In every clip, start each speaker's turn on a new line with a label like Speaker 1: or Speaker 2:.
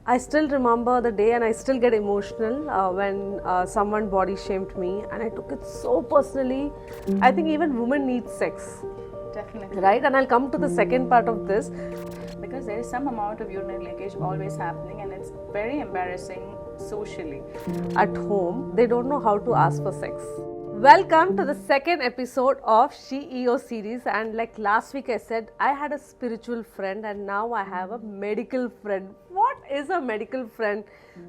Speaker 1: I still remember the day and I still get emotional when someone body shamed me, and I took it so personally. I think even women need sex.
Speaker 2: Definitely.
Speaker 1: Right? And I'll come to the second part of this.
Speaker 2: Because there is some amount of urinary leakage always happening, and it's very embarrassing socially.
Speaker 1: At home, they don't know how to ask for sex. Welcome to the second episode of CEO series, and like last week I said, I had a spiritual friend and now I have a medical friend. What is a medical friend?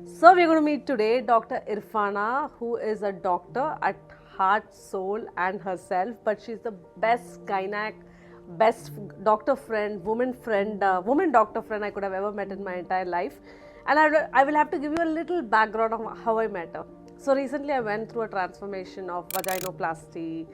Speaker 1: So we're going to meet today Dr. Irfana, who is a doctor at heart, soul and herself, but she's the best gynac, best doctor friend, woman doctor friend I could have ever met in my entire life. And I will have to give you a little background of how I met her. So recently I went through a transformation of vaginoplasty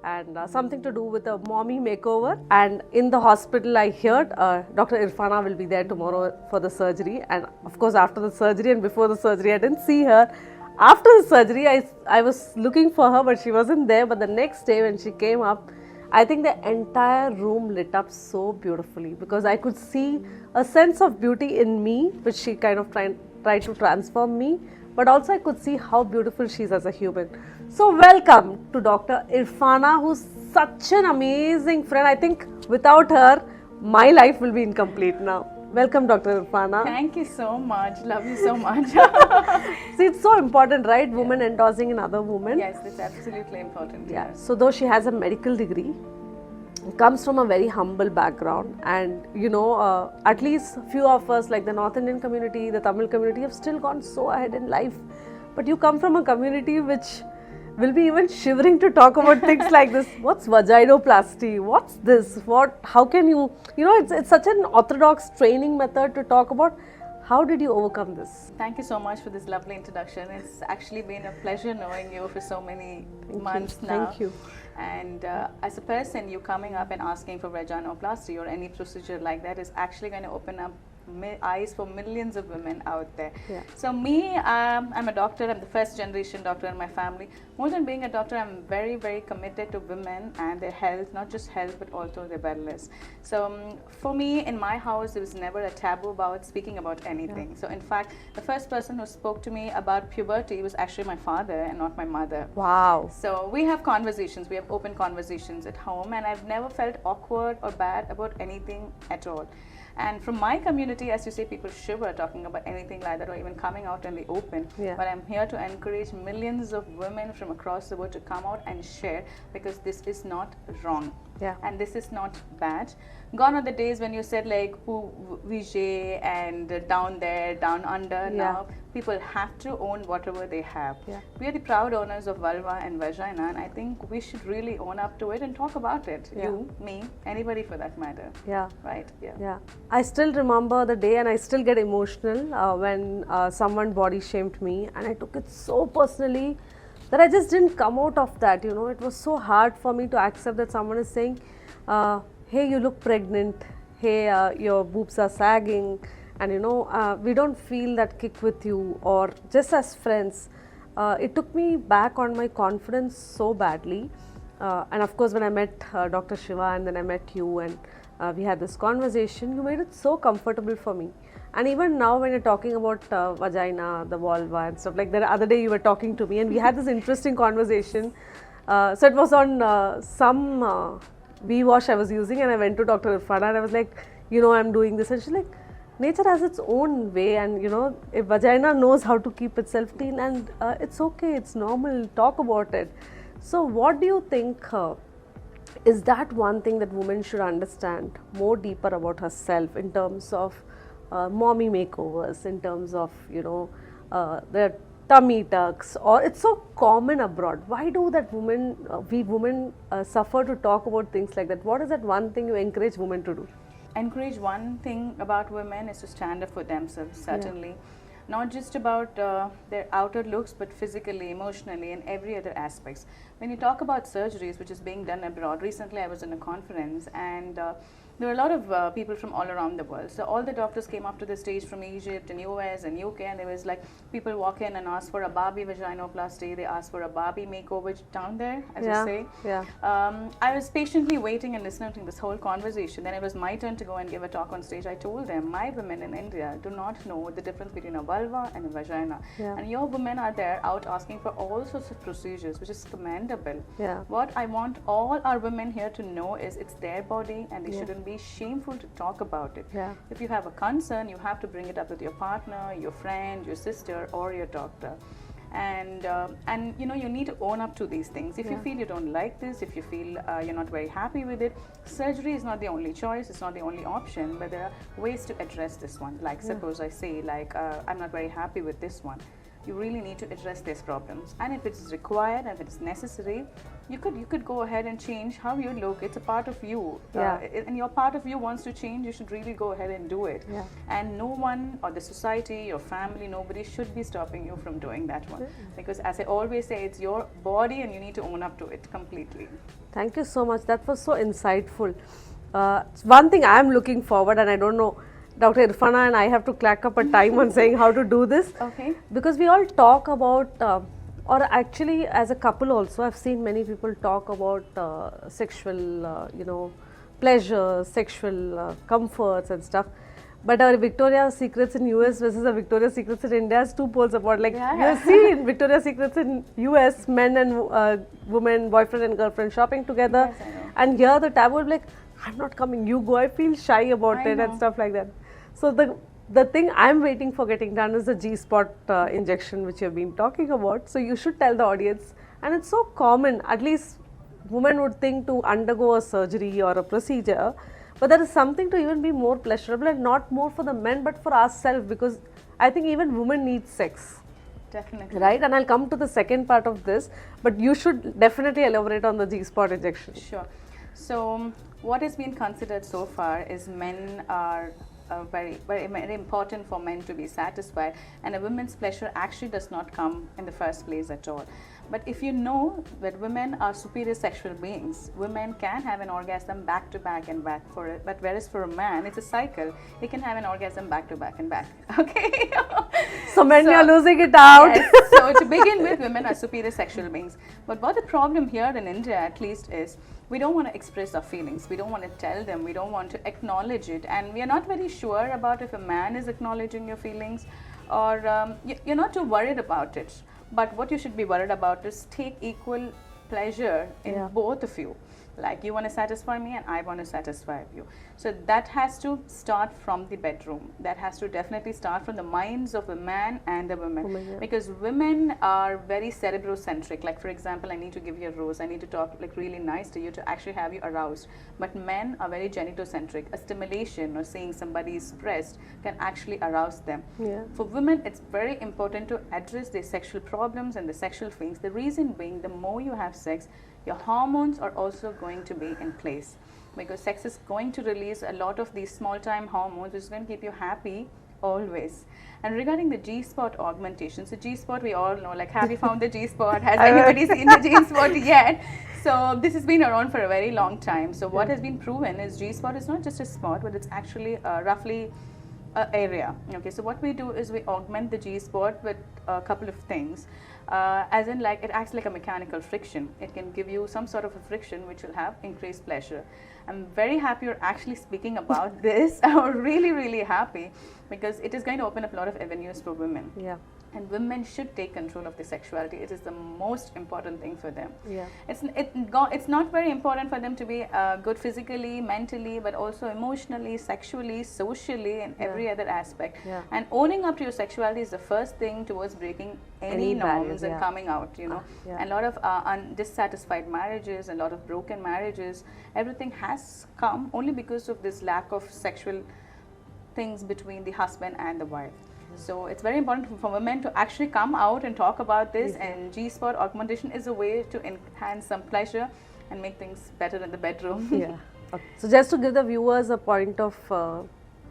Speaker 1: and something to do with a mommy makeover, and in the hospital I heard Dr. Irfana will be there tomorrow for the surgery, and of course after the surgery and before the surgery I didn't see her. After the surgery I was looking for her but she wasn't there, but the next day when she came up, I think the entire room lit up so beautifully because I could see a sense of beauty in me which she kind of tried to transform me, but also I could see how beautiful she is as a human. So welcome to Dr. Irfana, who's such an amazing friend. I think without her, my life will be incomplete now. Welcome, Dr. Irfana.
Speaker 2: Thank you so much. Love you so much.
Speaker 1: See, it's so important, right? Women endorsing another woman.
Speaker 2: Yes, it's absolutely important.
Speaker 1: Yeah. So though she has a medical degree, comes from a very humble background, and at least few of us, like the North Indian community, the Tamil community, have still gone so ahead in life, but you come from a community which will be even shivering to talk about things like this. What's vaginoplasty? What's this? How can you it's such an orthodox training method to talk about. How did you overcome this?
Speaker 2: Thank you so much for this lovely introduction. It's actually been a pleasure knowing you for so many months now.
Speaker 1: Thank you.
Speaker 2: And as a person, you coming up and asking for vaginoplasty or any procedure like that is actually going to open up eyes for millions of women out there.
Speaker 1: Yeah.
Speaker 2: So me, I'm a doctor. I'm the first generation doctor in my family. More than being a doctor, I'm very, very committed to women and their health, not just health, but also their wellness. So for me, in my house, there was never a taboo about speaking about anything. Yeah. So in fact, the first person who spoke to me about puberty was actually my father and not my mother.
Speaker 1: Wow.
Speaker 2: So we have conversations, we have open conversations at home, and I've never felt awkward or bad about anything at all. And from my community, as you say, people shiver talking about anything like that or even coming out in the open.
Speaker 1: Yeah.
Speaker 2: But I'm here to encourage millions of women from across the world to come out and share, because this is not wrong.
Speaker 1: Yeah.
Speaker 2: And this is not bad. Gone are the days when you said like Vijay and down there, down under.
Speaker 1: Yeah.
Speaker 2: Now people have to own whatever they have.
Speaker 1: Yeah.
Speaker 2: We are the proud owners of vulva and vagina, and I think we should really own up to it and talk about it.
Speaker 1: Yeah.
Speaker 2: You, me, anybody for that matter.
Speaker 1: Yeah.
Speaker 2: Right? Yeah.
Speaker 1: Yeah. I still remember the day and I still get emotional when someone body shamed me, and I took it so personally that I just didn't come out of that. It was so hard for me to accept that someone is saying, hey, you look pregnant, hey, your boobs are sagging, and we don't feel that kick with you, or just as friends. It took me back on my confidence so badly. And of course when I met Dr. Shiva and then I met you, and we had this conversation, you made it so comfortable for me. And even now when you're talking about vagina, the vulva and stuff, like the other day you were talking to me and we had this interesting conversation. So it was on some V-wash I was using, and I went to Dr. Irfana and I was like, I'm doing this, and she's like, nature has its own way, and if vagina knows how to keep itself clean, and it's okay, it's normal, talk about it. So what do you think is that one thing that women should understand more deeper about herself in terms of mommy makeovers, in terms of their tummy tucks, or it's so common abroad? Why do that we women suffer to talk about things like that? What is that one thing you encourage women to do?
Speaker 2: Encourage one thing about women is to stand up for themselves, certainly.
Speaker 1: Yeah.
Speaker 2: Not just about their outer looks, but physically, emotionally, and every other aspects. When you talk about surgeries, which is being done abroad, recently I was in a conference, and there were a lot of people from all around the world. So all the doctors came up to the stage from Egypt and US and UK, and there was like people walk in and ask for a Barbie vaginoplasty, they asked for a Barbie makeover down there, as you say.
Speaker 1: Yeah.
Speaker 2: I was patiently waiting and listening to this whole conversation. Then it was my turn to go and give a talk on stage. I told them, my women in India do not know the difference between a vulva and a vagina.
Speaker 1: Yeah.
Speaker 2: And your women are there out asking for all sorts of procedures, which is commendable.
Speaker 1: Yeah.
Speaker 2: What I want all our women here to know is it's their body and they shouldn't be shameful to talk about it.
Speaker 1: Yeah.
Speaker 2: If you have a concern, you have to bring it up with your partner, your friend, your sister, or your doctor. And you know, you need to own up to these things. If you feel you don't like this, if you feel you're not very happy with it, surgery is not the only choice, it's not the only option, but there are ways to address this one. Like suppose I say like I'm not very happy with this one. You really need to address these problems, and if it's required and if it's necessary, you could go ahead and change how you look. It's a part of you, and your part of you wants to change. You should really go ahead and do it. And no one, or the society, your family, nobody should be stopping you from doing that one, because as I always say, it's your body and you need to own up to it completely.
Speaker 1: Thank you so much. That was so insightful. One thing I am looking forward, and I don't know, Dr. Irfana and I have to clack up a time on saying how to do this.
Speaker 2: Okay.
Speaker 1: Because we all talk about, or actually as a couple also, I've seen many people talk about sexual, you know, pleasure, sexual comforts and stuff. But our Victoria's Secrets in US versus the Victoria's Secrets in India is two poles apart. Like you see in Victoria's Secrets in US, men and women, boyfriend and girlfriend shopping together.
Speaker 2: Yes, I know.
Speaker 1: And here the taboo is like, I'm not coming, you go. I feel shy about it and stuff like that. So the thing I'm waiting for getting done is the G-spot injection, which you've been talking about. So you should tell the audience, and it's so common. At least women would think to undergo a surgery or a procedure, but there is something to even be more pleasurable, and not more for the men but for ourselves, because I think even women need sex.
Speaker 2: Definitely.
Speaker 1: Right, and I'll come to the second part of this, but you should definitely elaborate on the G-spot injection.
Speaker 2: Sure. So what has been considered so far is men are very important for men to be satisfied, and a woman's pleasure actually does not come in the first place at all. But if you know that women are superior sexual beings, women can have an orgasm back to back and back for it, but whereas for a man it's a cycle, he can have an orgasm back to back and back. Okay.
Speaker 1: So men are losing it out.
Speaker 2: Yes. So to begin with, women are superior sexual beings. But what the problem here in India at least is, we don't want to express our feelings, we don't want to tell them, we don't want to acknowledge it, and we are not very sure about if a man is acknowledging your feelings, or you're not too worried about it. But what you should be worried about is take equal pleasure in both of you. Like you want to satisfy me and I want to satisfy you. So that has to start from the bedroom. That has to definitely start from the minds of the man and the woman. Because women are very cerebrocentric. Like for example, I need to give you a rose, I need to talk like really nice to you to actually have you aroused. But men are very genitocentric. A stimulation or seeing somebody's breast can actually arouse them. For women, it's very important to address their sexual problems and the sexual things. The reason being, the more you have sex, your hormones are also going to be in place, because sex is going to release a lot of these small time hormones, which is going to keep you happy always. And regarding the G-spot augmentation, so G-spot we all know, like have you found the G-spot? Has anybody seen the G-spot yet? So this has been around for a very long time. So what has been proven is G-spot is not just a spot, but it's actually roughly area. Okay, so what we do is we augment the G-spot with a couple of things. As in, like, it acts like a mechanical friction. It can give you some sort of a friction which will have increased pleasure. I'm very happy you're actually speaking about this. I'm really, really happy, because it is going to open up a lot of avenues for women. And women should take control of their sexuality. It is the most important thing for them. It's not very important for them to be good physically, mentally, but also emotionally, sexually, socially, and every other aspect. And owning up to your sexuality is the first thing towards breaking any norms and coming out, you know. And a lot of dissatisfied marriages, and a lot of broken marriages, everything has come only because of this lack of sexual things between the husband and the wife. So it's very important for women to actually come out and talk about this, and G-spot augmentation is a way to enhance some pleasure and make things better in the bedroom.
Speaker 1: So just to give the viewers a point of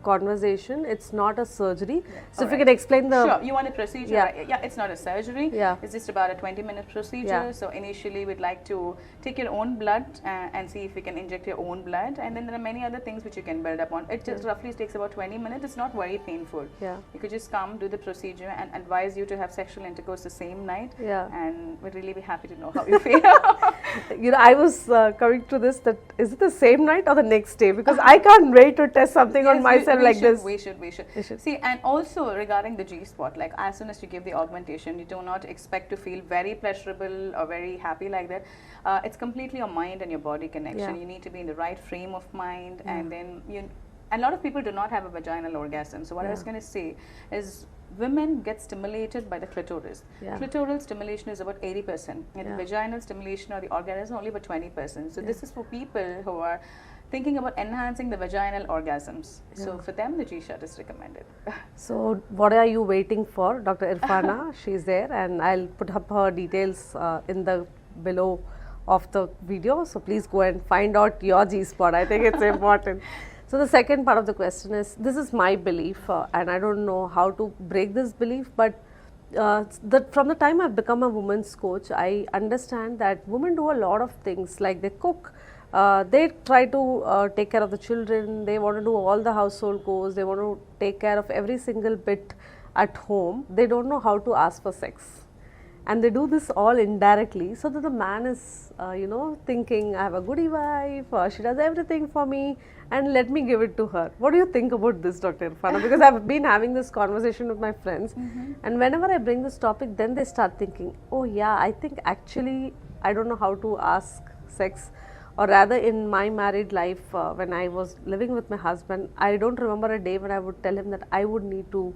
Speaker 1: conversation. It's not a surgery. So if you
Speaker 2: Alright.
Speaker 1: can explain the...
Speaker 2: Sure, you want a procedure,
Speaker 1: Yeah.
Speaker 2: right? Yeah, it's not a surgery.
Speaker 1: Yeah.
Speaker 2: It's just about a 20-minute procedure.
Speaker 1: Yeah.
Speaker 2: So initially we'd like to take your own blood and see if we can inject your own blood, and then there are many other things which you can build upon. It just roughly takes about 20 minutes. It's not very painful.
Speaker 1: Yeah.
Speaker 2: You could just come, do the procedure, and advise you to have sexual intercourse the same night.
Speaker 1: Yeah.
Speaker 2: And we'd really be happy to know how you feel.
Speaker 1: You know, I was coming to this, that is it the same night or the next day? Because I can't wait to test something on
Speaker 2: Yes,
Speaker 1: myself
Speaker 2: we
Speaker 1: like
Speaker 2: should,
Speaker 1: this.
Speaker 2: We should.
Speaker 1: We should.
Speaker 2: See, and also regarding the G-spot, like as soon as you give the augmentation, you do not expect to feel very pleasurable or very happy like that. It's completely your mind and your body connection.
Speaker 1: Yeah.
Speaker 2: You need to be in the right frame of mind, and then a lot of people do not have a vaginal orgasm. So what I was going to say is, women get stimulated by the clitoris.
Speaker 1: Yeah.
Speaker 2: Clitoral stimulation is about 80%, and
Speaker 1: Yeah.
Speaker 2: the vaginal stimulation or the orgasm only about 20%. So this is for people who are thinking about enhancing the vaginal orgasms. So for them, the G-shot is recommended.
Speaker 1: So what are you waiting for? Dr. Irfana, she's there, and I'll put up her details in the below of the video. So please go and find out your G-spot. I think it's important. So the second part of the question is, this is my belief, and I don't know how to break this belief, but from the time I've become a women's coach, I understand that women do a lot of things, like they cook, they try to take care of the children, they want to do all the household chores, they want to take care of every single bit at home. They don't know how to ask for sex. And they do this all indirectly, so that the man is, thinking, I have a goodie wife, she does everything for me, and let me give it to her. What do you think about this, Dr. Irfana? Because I've been having this conversation with my friends, and whenever I bring this topic, then they start thinking, oh yeah, I think actually I don't know how to ask sex. Or rather, in my married life, when I was living with my husband, I don't remember a day when I would tell him that I would need to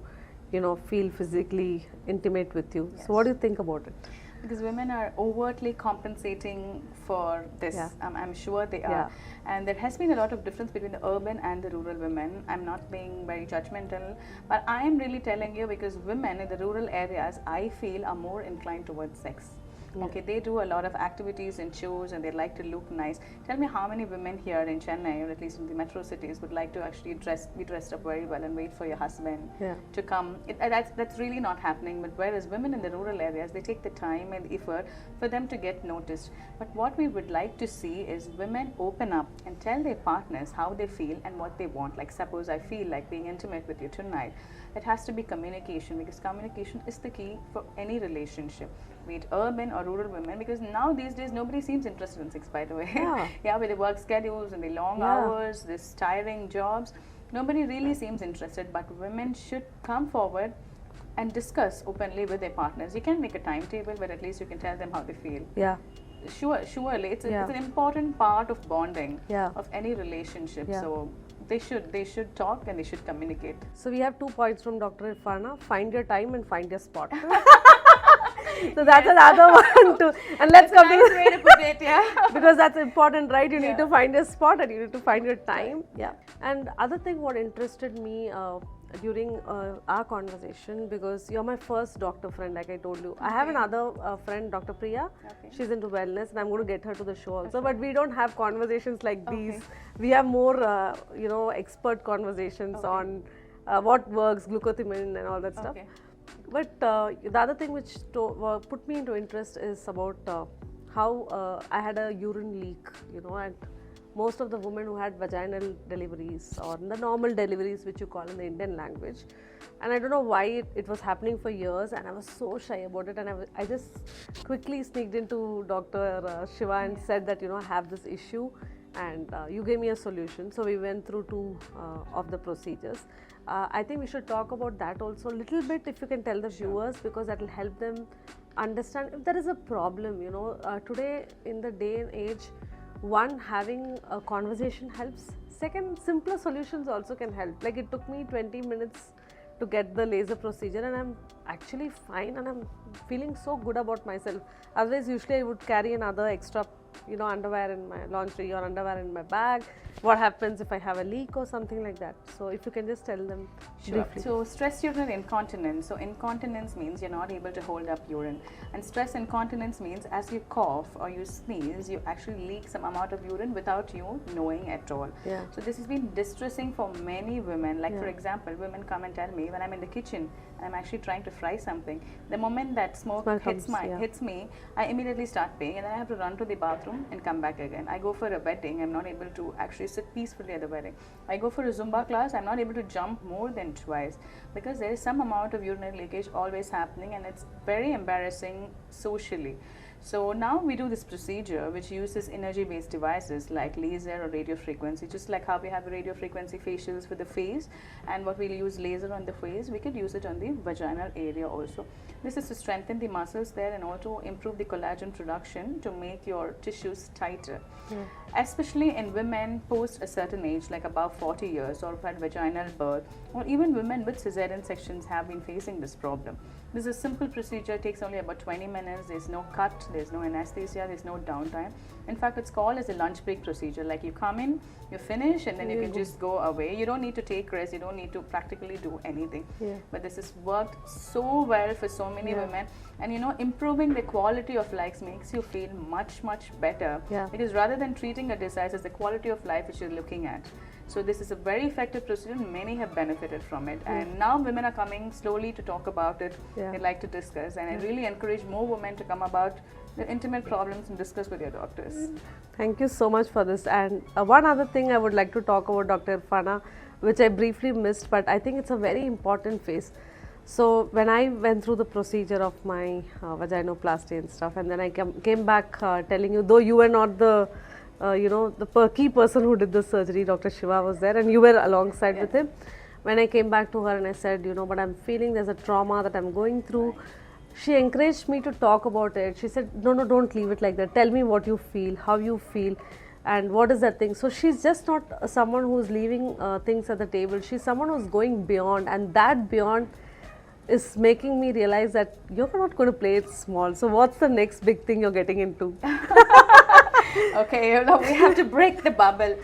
Speaker 1: feel physically intimate with you.
Speaker 2: Yes.
Speaker 1: So what do you think about it?
Speaker 2: Because women are overtly compensating for this.
Speaker 1: Yeah.
Speaker 2: I'm sure they are.
Speaker 1: Yeah.
Speaker 2: And there has been a lot of difference between the urban and the rural women. I'm not being very judgmental, but I am really telling you, because women in the rural areas, I feel, are more inclined towards sex. Okay, they do a lot of activities and shows, and they like to look nice. Tell me how many women here in Chennai, or at least in the metro cities, would like to actually be dressed up very well and wait for your husband to come. That's really not happening. But whereas women in the rural areas, they take the time and effort for them to get noticed. But what we would like to see is women open up and tell their partners how they feel and what they want. Like, suppose I feel like being intimate with you tonight. It has to be communication, because communication is the key for any relationship, be it urban or rural women, because now these days nobody seems interested in sex, by the way.
Speaker 1: Yeah.
Speaker 2: With the work schedules and the long hours, this tiring jobs, nobody really seems interested. But women should come forward and discuss openly with their partners. You can make a timetable, but at least you can tell them how they feel.
Speaker 1: Yeah.
Speaker 2: Surely it's an important part of bonding of any relationship.
Speaker 1: Yeah.
Speaker 2: So they should talk and they should communicate.
Speaker 1: So we have 2 points from Dr. Irfana: find your time and find your spot. So that's another one too. And let's come
Speaker 2: Nice way to put it,
Speaker 1: because that's important, right? You need to find your spot and you need to find your time. Yeah. And other thing what interested me during our conversation, because you're my first doctor friend, like I told you. I have another friend, Dr. Priya. She's into wellness, and I'm going to get her to the show also. But we don't have conversations like these. We have more, expert conversations on what works, glucosamine and all that stuff. But the other thing which put me into interest is about how I had a urine leak, and most of the women who had vaginal deliveries, or the normal deliveries which you call in the Indian language, and I don't know why it was happening for years, and I was so shy about it, and I just quickly sneaked into Dr. Shiva and said that I have this issue, and you gave me a solution. So we went through 2 of the procedures. I think we should talk about that also a little bit, if you can tell the viewers, because that will help them understand if there is a problem. Today in the day and age, one, having a conversation helps. Second, simpler solutions also can help. Like, it took me 20 minutes to get the laser procedure, and I'm actually fine, and I'm feeling so good about myself. Otherwise, usually I would carry another extra underwear in my laundry or underwear in my bag, what happens if I have a leak or something like that. So if you can just tell them briefly.
Speaker 2: So stress urinary incontinence. So incontinence means you're not able to hold up urine, and stress incontinence means as you cough or you sneeze, you actually leak some amount of urine without you knowing at all.
Speaker 1: Yeah.
Speaker 2: So this has been distressing for many women. Like
Speaker 1: Yeah.
Speaker 2: for example, women come and tell me when I'm in the kitchen, I'm actually trying to fry something. The moment that smoke
Speaker 1: Smell
Speaker 2: hits
Speaker 1: comes,
Speaker 2: hits me, I immediately start paying, and then I have to run to the bathroom and come back again. I go for a wedding, I'm not able to actually sit peacefully at the wedding. I go for a Zumba class, I'm not able to jump more than twice because there is some amount of urinary leakage always happening, and it's very embarrassing socially. So now we do this procedure which uses energy-based devices like laser or radio frequency, just like how we have radio frequency facials for the face, and what we'll use laser on the face, we could use it on the vaginal area also. This is to strengthen the muscles there and also improve the collagen production to make your tissues tighter.
Speaker 1: Yeah.
Speaker 2: Especially in women post a certain age, like above 40 years, or who've had vaginal birth, or even women with cesarean sections have been facing this problem. This is a simple procedure, it takes only about 20 minutes, there's no cut, there's no anesthesia, there's no downtime. In fact, it's called as a lunch break procedure, like you come in, you finish, and then you can just go away. You don't need to take rest, you don't need to practically do anything.
Speaker 1: Yeah.
Speaker 2: But this has worked so well for so many women, and you know, improving the quality of life makes you feel much better,
Speaker 1: Yeah.
Speaker 2: because rather than treating a disease, it's the quality of life which you're looking at. So this is a very effective procedure, and many have benefited from it, and now women are coming slowly to talk about it.
Speaker 1: Yeah.
Speaker 2: They like to discuss, and I really encourage more women to come about the intimate problems and discuss with your doctors.
Speaker 1: Thank you so much for this. And one other thing I would like to talk about, Dr. Irfana, which I briefly missed, but I think it's a very important phase. So when I went through the procedure of my vaginoplasty and stuff, and then I came back telling you, though you were not the the key person who did the surgery, Dr. Shiva was there, and you were alongside with him. When I came back to her and I said, but I'm feeling there's a trauma that I'm going through. She encouraged me to talk about it. She said, no, don't leave it like that. Tell me what you feel, how you feel, and what is that thing. So she's just not someone who's leaving things at the table. She's someone who's going beyond, and that beyond is making me realize that you're not going to play it small. So what's the next big thing you're getting into?
Speaker 2: Okay, we have to break the bubble.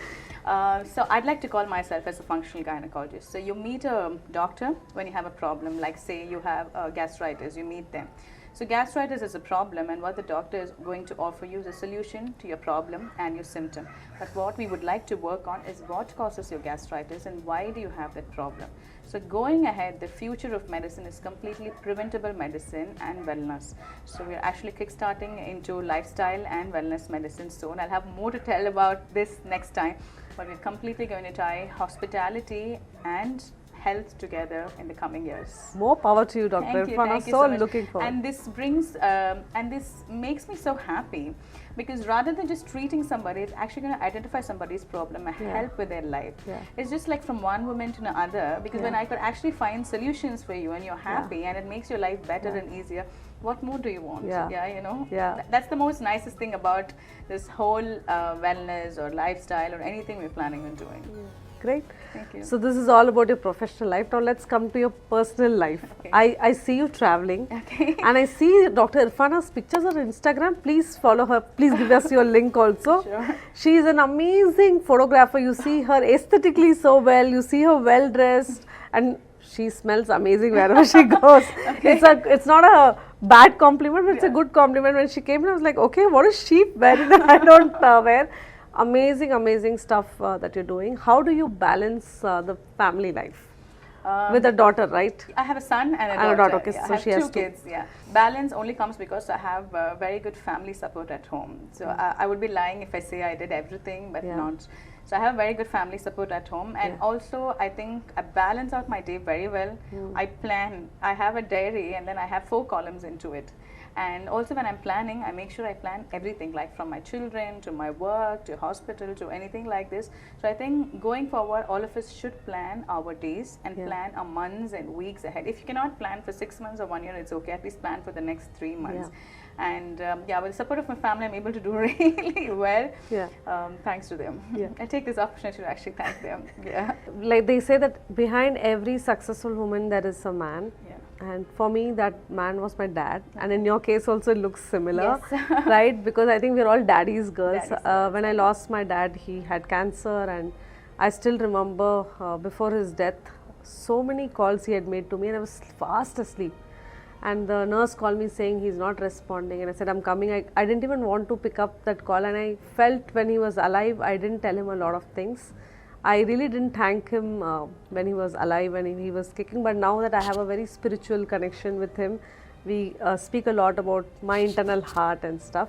Speaker 2: So I'd like to call myself as a functional gynecologist. So you meet a doctor when you have a problem, like say you have gastritis, you meet them. So gastritis is a problem, and what the doctor is going to offer you is a solution to your problem and your symptom. But what we would like to work on is what causes your gastritis and why do you have that problem. So going ahead, the future of medicine is completely preventable medicine and wellness. So we're actually kickstarting into lifestyle and wellness medicine soon. I'll have more to tell about this next time, but we're completely going to tie hospitality and health together in the coming years.
Speaker 1: More power to you, Dr. Irfana.
Speaker 2: Thank you
Speaker 1: so
Speaker 2: much.
Speaker 1: Looking forward.
Speaker 2: And this brings, and this makes me so happy, because rather than just treating somebody, it's actually going to identify somebody's problem and help with their life. It's just like from one woman to another, because when I could actually find solutions for you and you're happy and it makes your life better and easier, what more do you want? That's the most nicest thing about this whole wellness or lifestyle or anything we're planning on doing.
Speaker 1: Great.
Speaker 2: Thank you.
Speaker 1: So this is all about your professional life. Now let's come to your personal life.
Speaker 2: Okay.
Speaker 1: I see you traveling, and I see Dr. Irfana's pictures on Instagram. Please follow her. Please give us your link also.
Speaker 2: Sure.
Speaker 1: She is an amazing photographer. You see her aesthetically so well. You see her well dressed, and she smells amazing wherever she goes. It's not a bad compliment, but it's a good compliment. When she came in, I was like, okay, what is she wearing that I don't wear? Amazing stuff that you're doing. How do you balance the family life with a daughter, right?
Speaker 2: I have a son and a daughter.
Speaker 1: Okay,
Speaker 2: yeah,
Speaker 1: so
Speaker 2: I have
Speaker 1: she has
Speaker 2: two kids. Yeah, balance only comes because I have very good family support at home. So I would be lying if I say I did everything, but not. So I have very good family support at home, and also I think I balance out my day very well. I plan. I have a diary, and then I have 4 columns into it. And also when I'm planning, I make sure I plan everything, like from my children to my work to hospital to anything like this. So I think going forward, all of us should plan our days and plan our months and weeks ahead. If you cannot plan for 6 months or 1 year, it's okay. At least plan for the next 3 months. And with the support of my family, I'm able to do really well. Thanks to them. I take this opportunity to actually thank them.
Speaker 1: Like they say that behind every successful woman there is a man. And for me, that man was my dad. And in your case also it looks similar,
Speaker 2: Yes.
Speaker 1: right? Because I think we're all daddy's girls.
Speaker 2: Daddy's girls,
Speaker 1: When I lost my dad, he had cancer, and I still remember before his death, so many calls he had made to me, and I was fast asleep. And the nurse called me saying he's not responding, and I said, I'm coming. I didn't even want to pick up that call, and I felt when he was alive, I didn't tell him a lot of things. I really didn't thank him when he was alive and he was kicking, but now that I have a very spiritual connection with him, we speak a lot about my internal heart and stuff.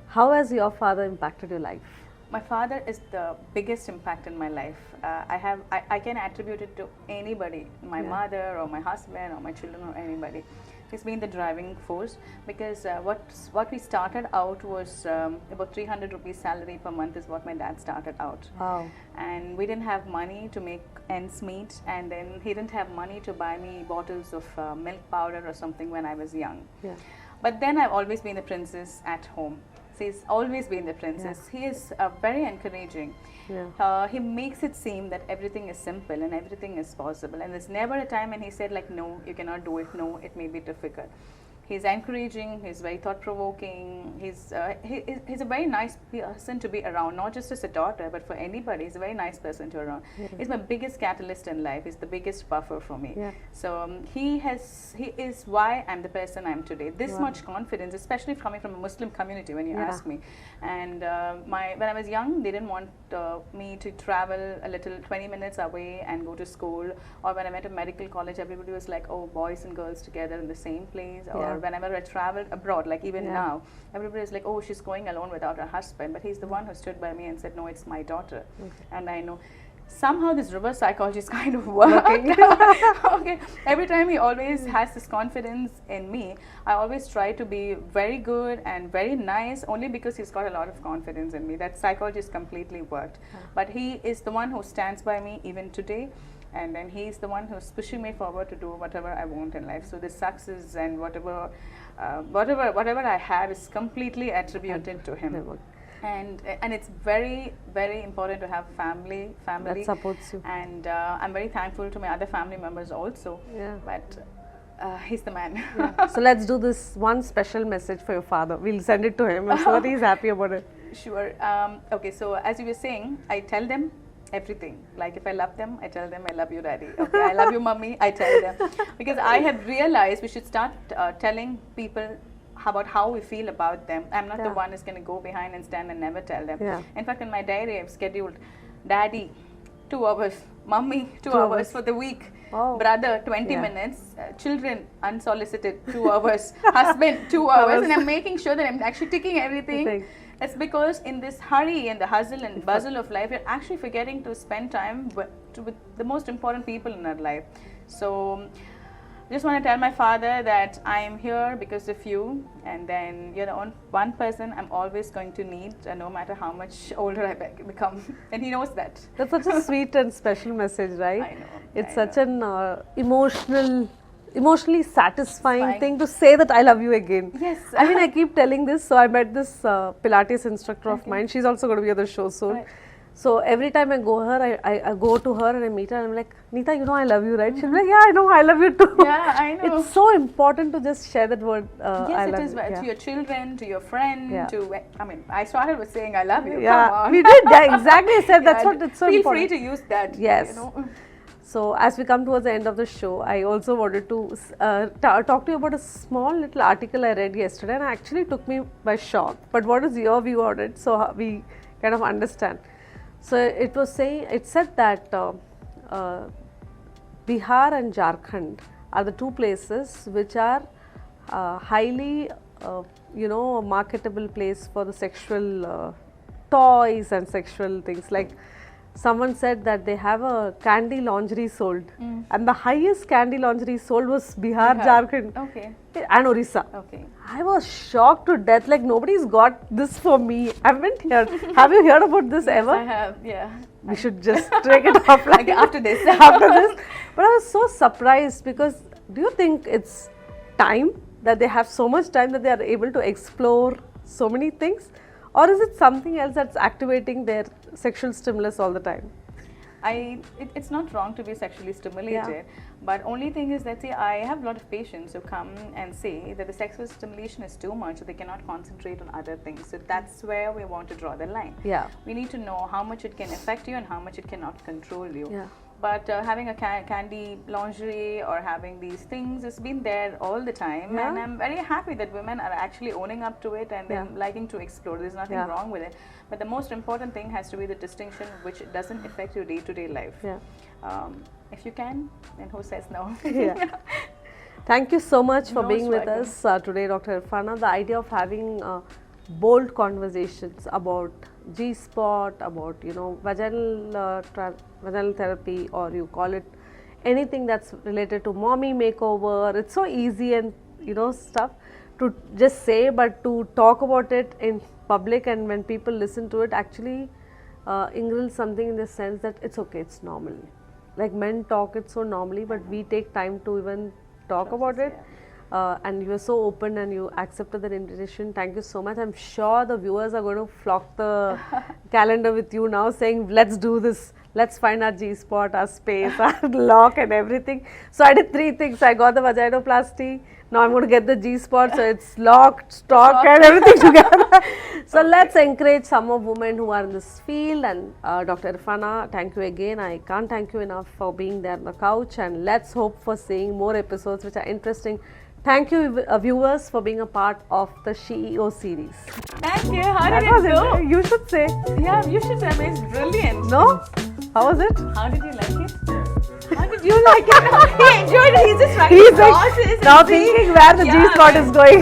Speaker 1: How has your father impacted your life?
Speaker 2: My father is the biggest impact in my life. I can attribute it to anybody, my mother or my husband or my children or anybody. He's been the driving force, because what we started out was about 300 rupees salary per month is what my dad started out.
Speaker 1: Wow.
Speaker 2: And we didn't have money to make ends meet, and then he didn't have money to buy me bottles of milk powder or something when I was young.
Speaker 1: Yeah.
Speaker 2: But then I've always been the princess at home. So he's always been the princess. He is very encouraging.
Speaker 1: Yeah.
Speaker 2: He makes it seem that everything is simple and everything is possible. And there's never a time when he said like, no, you cannot do it. No, it may be difficult. He's encouraging, he's very thought-provoking, he's a very nice person to be around, not just as a daughter, but for anybody. He's a very nice person to around. He's my biggest catalyst in life, he's the biggest buffer for me. So he is why I'm the person I'm today. This much confidence, especially coming from a Muslim community when you ask me. And when I was young, they didn't want me to travel a little 20 minutes away and go to school. Or when I went to medical college, everybody was like, oh, boys and girls together in the same place. Or whenever I traveled abroad, like even now, everybody is like, oh, she's going alone without her husband. But he's the one who stood by me and said, no, it's my daughter. And I know somehow this reverse psychology is kind of working. Okay. Every time he always has this confidence in me, I always try to be very good and very nice, only because he's got a lot of confidence in me. That psychology has completely worked. But he is the one who stands by me even today. And then he's the one who's pushing me forward to do whatever I want in life. So the success and whatever I have is completely attributed to him. And it's very, very important to have family that
Speaker 1: supports you.
Speaker 2: And I'm very thankful to my other family members also. But he's the man.
Speaker 1: So let's do this one special message for your father. We'll send it to him. I'm sure he's happy about it.
Speaker 2: Sure. Okay, so as you were saying, I tell them everything. Like if I love them, I tell them I love you, daddy. Okay, I love you, mummy, I tell them. Because I have realized we should start telling people about how we feel about them. I'm not the one who's going to go behind and stand and never tell them. In fact, in my diary, I've scheduled daddy 2 hours, mummy 2 hours for the week, brother 20 minutes, children unsolicited 2 hours, husband 2 hours, and I'm making sure that I'm actually ticking everything. It's because in this hurry and the hustle and bustle of life, you're actually forgetting to spend time with the most important people in our life. So I just want to tell my father that I am here because of you, and then you're the one person I'm always going to need, no matter how much older I become. And he knows that.
Speaker 1: That's such a sweet and special message, right?
Speaker 2: I know.
Speaker 1: It's such an emotionally satisfying thing to say that I love you again.
Speaker 2: Yes.
Speaker 1: I mean, I keep telling this. So I met this Pilates instructor of mine. She's also going to be on the show soon. So every time I go I go to her and I meet her and I'm like, Neeta, you know I love you, right? She's like, yeah, I know, I love you too.
Speaker 2: Yeah, I know.
Speaker 1: It's so important to just share that word.
Speaker 2: Yes,
Speaker 1: I
Speaker 2: it
Speaker 1: love
Speaker 2: is.
Speaker 1: you.
Speaker 2: To your children, to your friend, I started with saying I love you.
Speaker 1: Yeah,
Speaker 2: Come on.
Speaker 1: we did. Yeah, exactly. I said that's what it's so
Speaker 2: feel
Speaker 1: important.
Speaker 2: Feel free to use that.
Speaker 1: Yes.
Speaker 2: You know.
Speaker 1: So as we come towards the end of the show, I also wanted to talk to you about a small little article I read yesterday, and it actually took me by shock. But what is your view on it? So we kind of understand. So it said that Bihar and Jharkhand are the two places which are highly, marketable place for the sexual toys and sexual things. Like someone said that they have a candy lingerie sold, and the highest candy lingerie sold was Bihar. Jharkhand, and Orissa. I was shocked to death. Like nobody's got this for me. I haven't heard. Have you heard about this ever?
Speaker 2: I have. Yeah.
Speaker 1: We should just take it off like
Speaker 2: after this.
Speaker 1: After this. But I was so surprised because do you think it's time that they have so much time that they are able to explore so many things, or is it something else that's activating their sexual stimulus all the time?
Speaker 2: It's not wrong to be sexually stimulated, but only thing is that, see, I have a lot of patients who come and say that the sexual stimulation is too much, so they cannot concentrate on other things. So that's where we want to draw the line.
Speaker 1: Yeah.
Speaker 2: We need to know how much it can affect you and how much it cannot control you.
Speaker 1: Yeah.
Speaker 2: But having a candy lingerie or having these things has been there all the time, and I'm very happy that women are actually owning up to it and then liking to explore. There's nothing wrong with it, but the most important thing has to be the distinction which doesn't affect your day-to-day life. If you can, then who says no?
Speaker 1: Thank you so much for
Speaker 2: Most
Speaker 1: being with
Speaker 2: welcome.
Speaker 1: us today, Dr. Irfana. The idea of having bold conversations about G-spot, about vaginal therapy, or you call it anything that's related to mommy makeover. It's so easy and stuff to just say, but to talk about it in public and when people listen to it actually ingrains something in the sense that it's okay, it's normal. Like men talk it so normally, but we take time to even talk about it. And you were so open and you accepted that invitation. Thank you so much. I'm sure the viewers are going to flock the calendar with you now, saying let's do this, let's find our G-spot, our space, our lock and everything. So I did 3 things. I got the vaginoplasty, now I'm going to get the G-spot, so it's locked, stock and everything together. So let's encourage some of women who are in this field. And Dr. Irfana, thank you again. I can't thank you enough for being there on the couch, and let's hope for seeing more episodes which are interesting. Thank you, viewers, for being a part of the CEO series.
Speaker 2: Thank you. How did it go?
Speaker 1: You should say.
Speaker 2: Yeah, you should say. I mean, it's brilliant.
Speaker 1: No? How was it?
Speaker 2: How did you like it? How did you like it? He enjoyed it. He's just writing
Speaker 1: He's
Speaker 2: process
Speaker 1: like now thinking where the G-spot is going.